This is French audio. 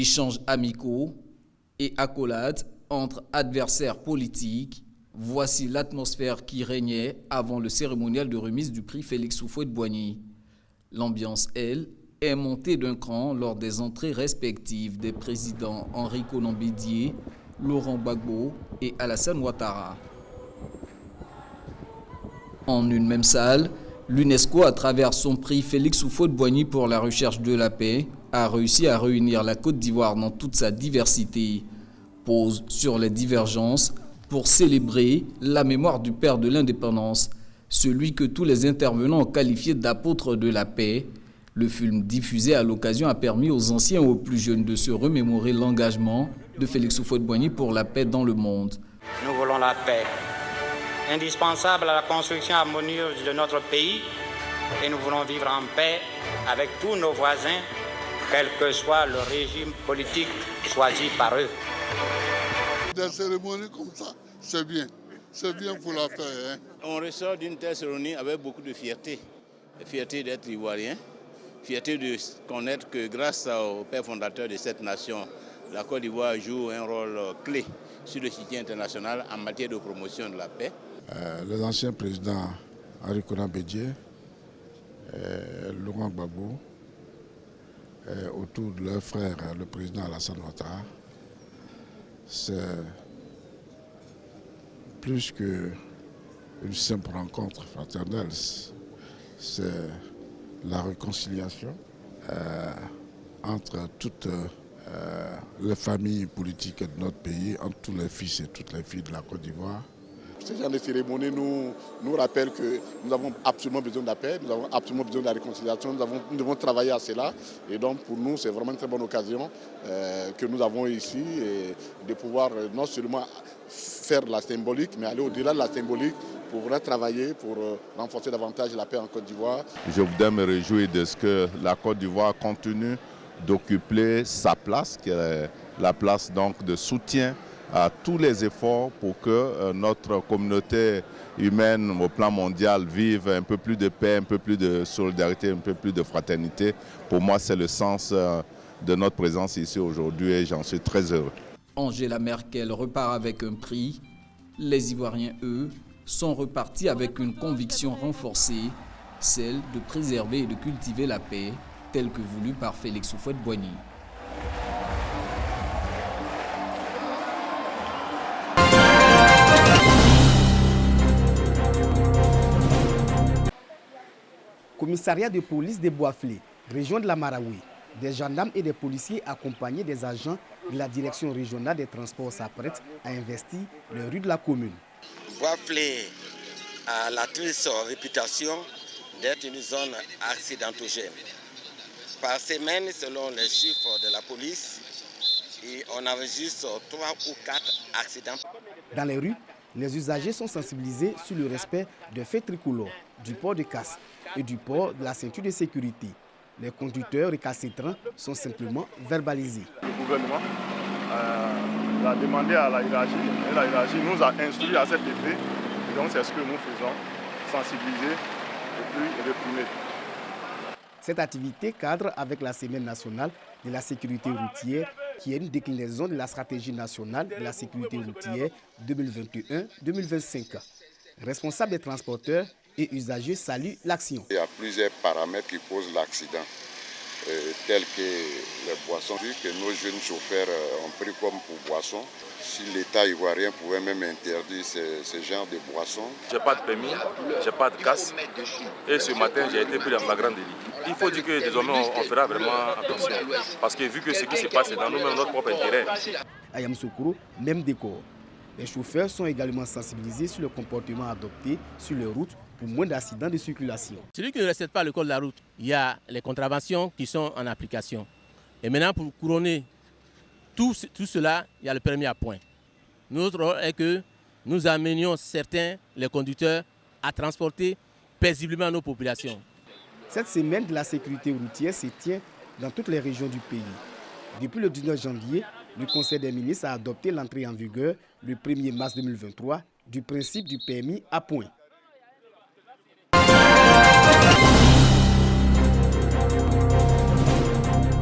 Échanges amicaux et accolades entre adversaires politiques, voici l'atmosphère qui régnait avant le cérémonial de remise du prix Félix Houphouët-Boigny. L'ambiance, elle, est montée d'un cran lors des entrées respectives des présidents Henri Konan Bédié, Laurent Gbagbo et Alassane Ouattara. En une même salle, l'UNESCO, à travers son prix Félix Houphouët-Boigny pour la recherche de la paix, a réussi à réunir la Côte d'Ivoire dans toute sa diversité. Pose sur les divergences pour célébrer la mémoire du père de l'indépendance, celui que tous les intervenants ont qualifié d'apôtre de la paix. Le film diffusé à l'occasion a permis aux anciens et aux plus jeunes de se remémorer l'engagement de Félix Houphouët-Boigny pour la paix dans le monde. Nous voulons la paix, indispensable à la construction harmonieuse de notre pays, et nous voulons vivre en paix avec tous nos voisins, quel que soit le régime politique choisi par eux. Des cérémonies comme ça, c'est bien pour la paix. Hein? On ressort d'une telle cérémonie avec beaucoup de fierté, fierté d'être ivoirien, fierté de connaître que grâce au père fondateur de cette nation, la Côte d'Ivoire joue un rôle clé sur le soutien international en matière de promotion de la paix. Les anciens présidents Henri Konan Bédié, Laurent Gbagbo, autour de leur frère, le président Alassane Ouattara, c'est plus qu'une simple rencontre fraternelle, c'est la réconciliation entre toutes les familles politiques de notre pays, entre tous les fils et toutes les filles de la Côte d'Ivoire. Ce genre de cérémonie nous rappelle que nous avons absolument besoin de la paix, nous avons absolument besoin de la réconciliation, nous devons travailler à cela. Et donc pour nous, c'est vraiment une très bonne occasion que nous avons ici et de pouvoir non seulement faire la symbolique, mais aller au-delà de la symbolique pour vraiment travailler, pour renforcer davantage la paix en Côte d'Ivoire. Je voudrais me réjouir de ce que la Côte d'Ivoire continue d'occuper sa place, qui est la place donc de soutien à tous les efforts pour que notre communauté humaine au plan mondial vive un peu plus de paix, un peu plus de solidarité, un peu plus de fraternité. Pour moi, c'est le sens de notre présence ici aujourd'hui et j'en suis très heureux. Angela Merkel repart avec un prix. Les Ivoiriens, eux, sont repartis avec une conviction renforcée, celle de préserver et de cultiver la paix, telle que voulue par Félix Houphouët-Boigny. Commissariat de police des Bois-Flés, région de la Marawi. Des gendarmes et des policiers accompagnés des agents de la direction régionale des transports s'apprêtent à investir les rues de la commune. Bois-Flés a la triste réputation d'être une zone accidentogène. Par semaine, selon les chiffres de la police, on enregistre 3 ou 4 accidents. Dans les rues, les usagers sont sensibilisés sur le respect des faits tricolores, du port de casque et du port de la ceinture de sécurité. Les conducteurs récalcitrants sont simplement verbalisés. Le gouvernement l'a demandé à la hiérarchie et la hiérarchie nous a instruit à cet effet. Et donc c'est ce que nous faisons, sensibiliser et puis réprimer. Cette activité cadre avec la Semaine nationale de la sécurité routière qui est une déclinaison de la stratégie nationale de la sécurité routière 2021-2025. Responsables des transporteurs et usagers saluent l'action. Il y a plusieurs paramètres qui causent l'accident, tels que les boissons que nos jeunes chauffeurs ont pris comme pour boissons. Si l'État ivoirien pouvait même interdire ce genre de boissons. Je n'ai pas de permis, je n'ai pas de casse et ce matin j'ai été pris en flagrant délit. Il faut dire que désormais on fera vraiment attention parce que vu que ce qui se passe c'est dans nous-mêmes notre propre intérêt. À Yamoussoukro, même décor. Les chauffeurs sont également sensibilisés sur le comportement adopté sur les routes pour moins d'accidents de circulation. Celui qui ne respecte pas le code de la route, il y a les contraventions qui sont en application. Et maintenant, pour couronner tout cela, il y a le permis à point. Notre rôle est que nous amenions certains, les conducteurs, à transporter paisiblement nos populations. Cette semaine de la sécurité routière se tient dans toutes les régions du pays. Depuis le 19 janvier, le Conseil des ministres a adopté l'entrée en vigueur le 1er mars 2023 du principe du permis à point.